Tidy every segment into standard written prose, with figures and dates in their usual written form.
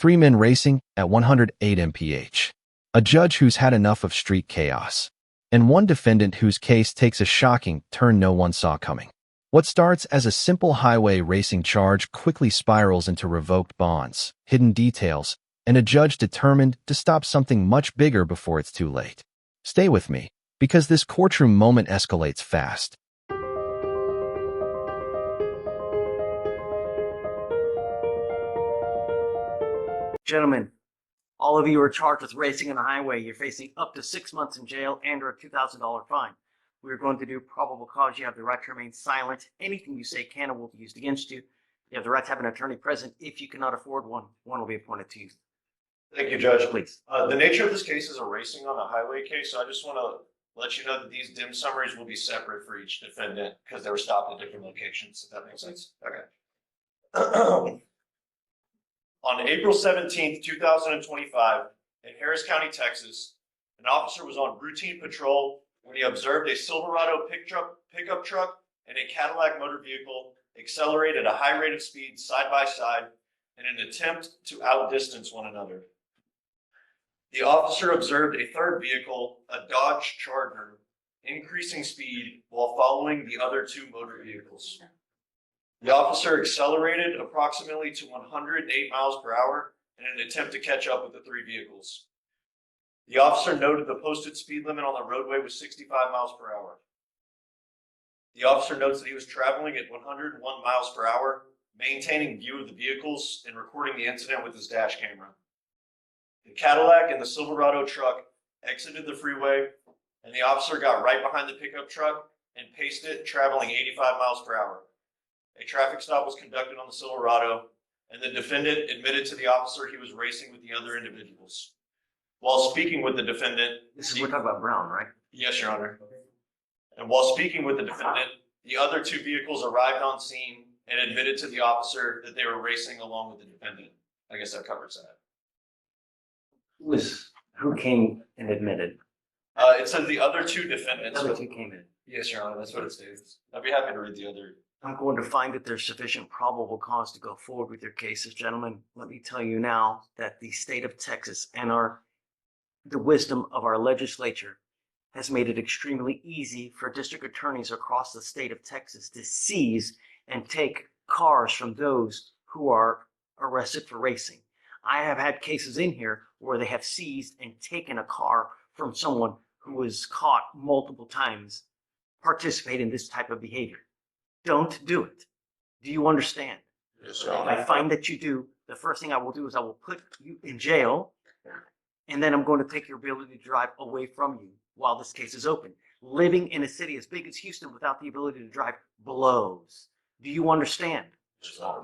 Three men racing at 108 mph. A judge who's had enough of street chaos. And one defendant whose case takes a shocking turn no one saw coming. What starts as a simple highway racing charge quickly spirals into revoked bonds, hidden details, and a judge determined to stop something much bigger before it's too late. Stay with me, because this courtroom moment escalates fast. Gentlemen, all of you are charged with racing on the highway. You're facing up to 6 months in jail and or a $2,000 fine. We're going to do probable cause. You have the right to remain silent. Anything you say can or will be used against you. You have the right to have an attorney present. If you cannot afford one, one will be appointed to you. Thank you, Judge. Please. The nature of this case is a racing on a highway case, so I just want to let you know that these dim summaries will be separate for each defendant because they were stopped at different locations, if that makes sense. Okay. On April 17th, 2025, in Harris County, Texas, an officer was on routine patrol when he observed a Silverado pickup truck and a Cadillac motor vehicle accelerate at a high rate of speed side by side in an attempt to outdistance one another. The officer observed a third vehicle, a Dodge Charger, increasing speed while following the other two motor vehicles. The officer accelerated approximately to 108 miles per hour in an attempt to catch up with the three vehicles. The officer noted the posted speed limit on the roadway was 65 miles per hour. The officer notes that he was traveling at 101 miles per hour, maintaining view of the vehicles and recording the incident with his dash camera. The Cadillac and the Silverado truck exited the freeway, and the officer got right behind the pickup truck and paced it, traveling 85 miles per hour. A traffic stop was conducted on the Silverado, and the defendant admitted to the officer he was racing with the other individuals. While speaking with the defendant, We're talking about Brown, right? Yes, Your Honor. And while speaking with the defendant, the other two vehicles arrived on scene and admitted to the officer that they were racing along with the defendant. I guess that covers that. Who came and admitted? It says the other two defendants. The other two came in. Yes, Your Honor, that's what it states. I'd be happy to read the other. I'm going to find that there's sufficient probable cause to go forward with your cases, gentlemen. Let me tell you now that the state of Texas and the wisdom of our legislature has made it extremely easy for district attorneys across the state of Texas to seize and take cars from those who are arrested for racing. I have had cases in here where they have seized and taken a car from someone who was caught multiple times participating in this type of behavior. Don't do it. Do you understand? Yes, If I find that you do, the first thing I will do is I will put you in jail, and then I'm going to take your ability to drive away from you while this case is open. Living in a city as big as Houston without the ability to drive blows. Do you understand?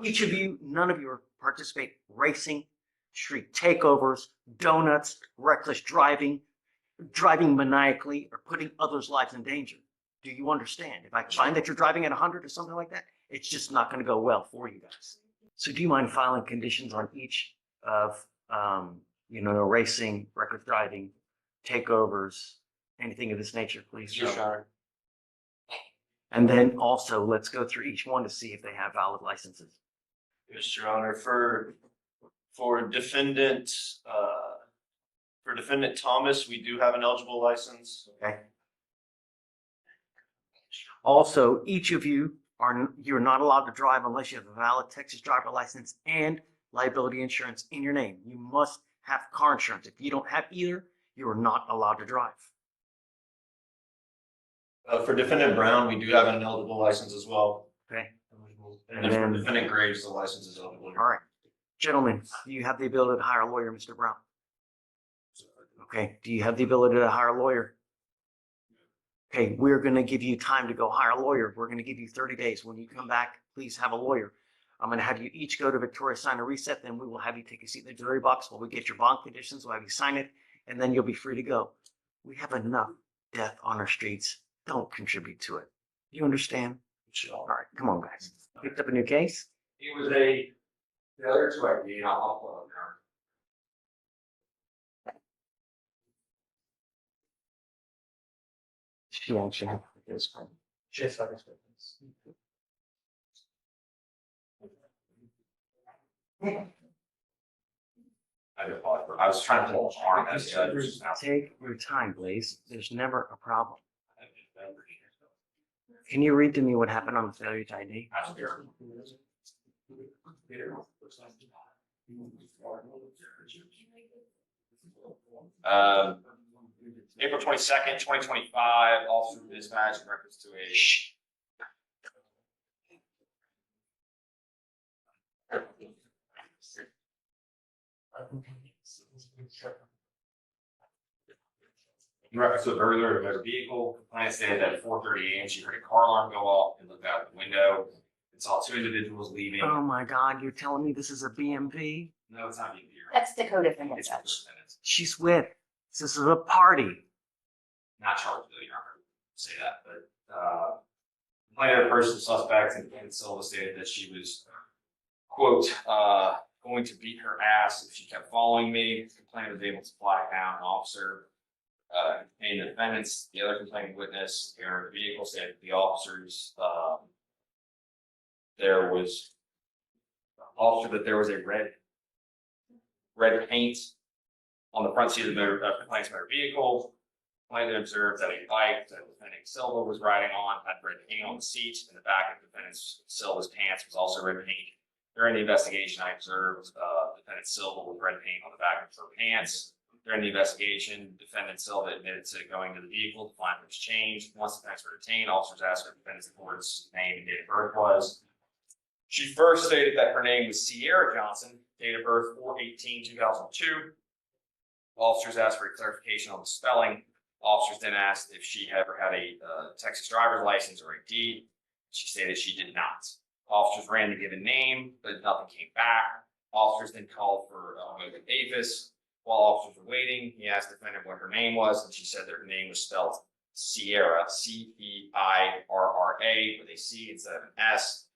Each of you, none of you participate racing, street takeovers, donuts, reckless driving, driving maniacally, or putting others' lives in danger. Do you understand? If I find that you're driving at 100 or something like that, it's just not going to go well for you guys. So do you mind filing conditions on each of, racing, reckless driving, takeovers, anything of this nature, please? Yes, Your Honor. And then also, let's go through each one to see if they have valid licenses. Yes, Your Honor. For defendant Thomas, we do have an eligible license. Okay. Also, each of you're not allowed to drive unless you have a valid Texas driver license and liability insurance in your name. You must have car insurance. If you don't have either, you are not allowed to drive. For defendant Brown, we do have an eligible license as well. Okay. And then for defendant Graves, the license is eligible. All right. Gentlemen, do you have the ability to hire a lawyer, Mr. Brown? Okay. Do you have the ability to hire a lawyer? Okay, we're going to give you time to go hire a lawyer. We're going to give you 30 days. When you come back, please have a lawyer. I'm going to have you each go to Victoria, sign a reset. Then we will have you take a seat in the jury box while we get your bond conditions. We'll have you sign it, and then you'll be free to go. We have enough death on our streets. Don't contribute to it. You understand? Sure. All right, come on, guys. Picked up a new case? It was the other two ID, I'll upload now. She actually has this one. Just like this. I do apologize. I was trying to pull arm as judge. Take your time, Blaze. There's never a problem. Can you read to me what happened on the failure to ID? April 22nd, 2025, officer dispatch in reference to a in reference to a burglary of a motor vehicle. Complainant stated that at 4:30 a.m. she heard a car alarm go off and looked out the window and saw two individuals leaving. Oh my God, you're telling me this is a BMV? No, it's not being That's the co-defendant It's judge. She's with. This is a party. not charged with Your Honor, say that, but complainant, person suspect, and Silva stated that she was, quote, going to beat her ass if she kept following me. The complainant was able to flag down an officer. And the defendants, the other complaining witness, the owner of the vehicle, said the officers, there was a red paint on the front seat of the complainant's motor vehicle. Complainant observed that a bike that defendant Silva was riding on had red paint on the seat, and the back of defendant Silva's pants was also red paint. During the investigation, I observed defendant Silva with red paint on the back of her pants. During the investigation, defendant Silva admitted to going to the vehicle to find which changed. Once the defendants were detained, officers asked her defendant's court's name and date of birth was. She first stated that her name was Sierra Johnson, date of birth 4/18/2002. Officers asked for a clarification on the spelling. Officers then asked if she ever had a Texas driver's license or ID. She stated she did not. Officers ran the given name, but nothing came back. Officers then called for Mogan Davis. While officers were waiting, he asked the defendant what her name was, and she said that her name was spelled Sierra, Ceirra, with a C instead of an S,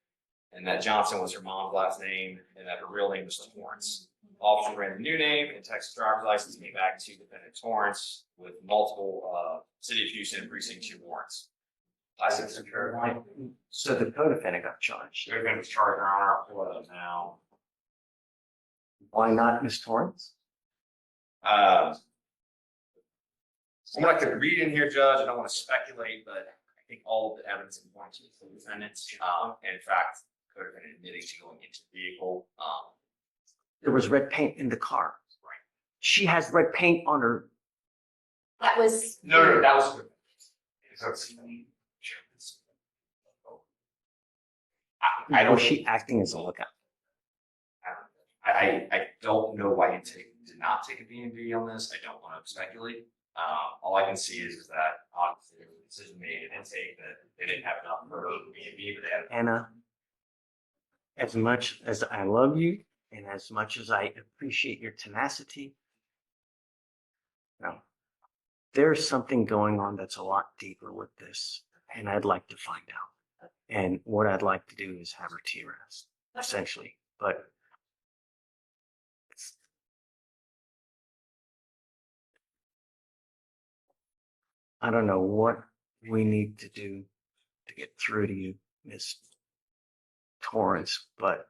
and that Johnson was her mom's last name, and that her real name was Torrance. Officers ran a new name and Texas driver's license came back to defendant Torrance with multiple City of Houston Precinct 2 warrants. License secured. So the co-defendant got charged. The defendant was charged, Your Honor. I'll pull it up now. Why not Miss Torrance? From what I could read in here, Judge, I don't want to speculate, but I think all of the evidence points to the defendants. And in fact, the co-defendant admitting to going into the vehicle. There was red paint in the car. Right. She has red paint on her. That was. No, that was. I don't. Was she acting as a lookout? I don't know why you did not take a B&B on this. I don't want to speculate. All I can see is that obviously there was a decision made and take that they didn't have enough for B&B, but they had. Anna, as much as I love you and as much as I appreciate your tenacity, no, there's something going on that's a lot deeper with this, and I'd like to find out. And what I'd like to do is have her T-rest, essentially. But I don't know what we need to do to get through to you, Miss Torrance, but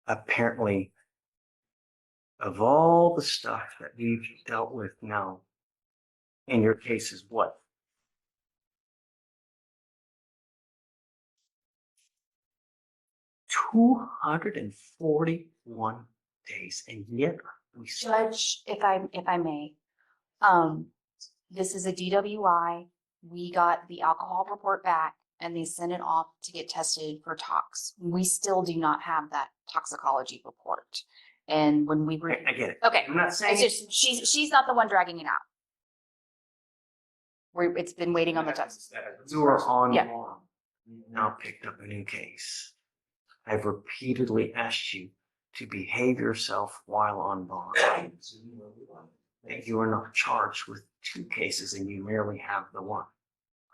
apparently of all the stuff that we've dealt with now, in your case is what? 241 days, and yet we still. Judge, if I may, this is a DWI. We got the alcohol report back and they sent it off to get tested for tox. We still do not have that toxicology report. And when we were, I get it. okay, I'm not saying it's just, she's not the one dragging it out. It's been waiting on the test. you were on Yeah. bond. You've now picked up a new case. I've repeatedly asked you to behave yourself while on bond. That you are not charged with 2 cases and you merely have the one.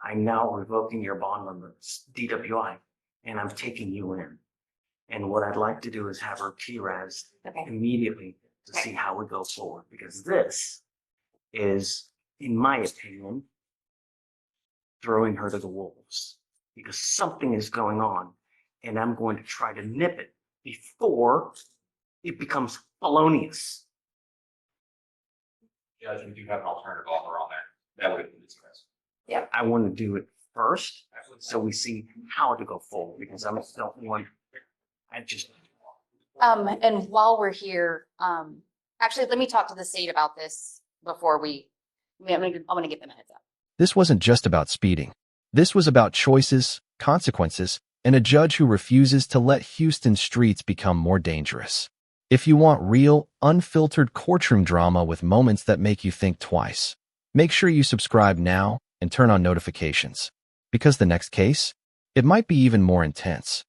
I'm now revoking your bond on the DWI and I'm taking you in. And what I'd like to do is have her T-Raz Okay. immediately to see how we go forward, because this is, in my opinion, throwing her to the wolves, because something is going on and I'm going to try to nip it before it becomes felonious. Judge, we do have an alternative offer on there. That would be discussed. I want to do it first, so we see how to go forward, because I don't want, I just, And while we're here, actually, let me talk to the state about this before I'm gonna give them a heads up. This wasn't just about speeding. This was about choices, consequences, and a judge who refuses to let Houston streets become more dangerous. If you want real, unfiltered courtroom drama with moments that make you think twice, make sure you subscribe now and turn on notifications. Because the next case, it might be even more intense.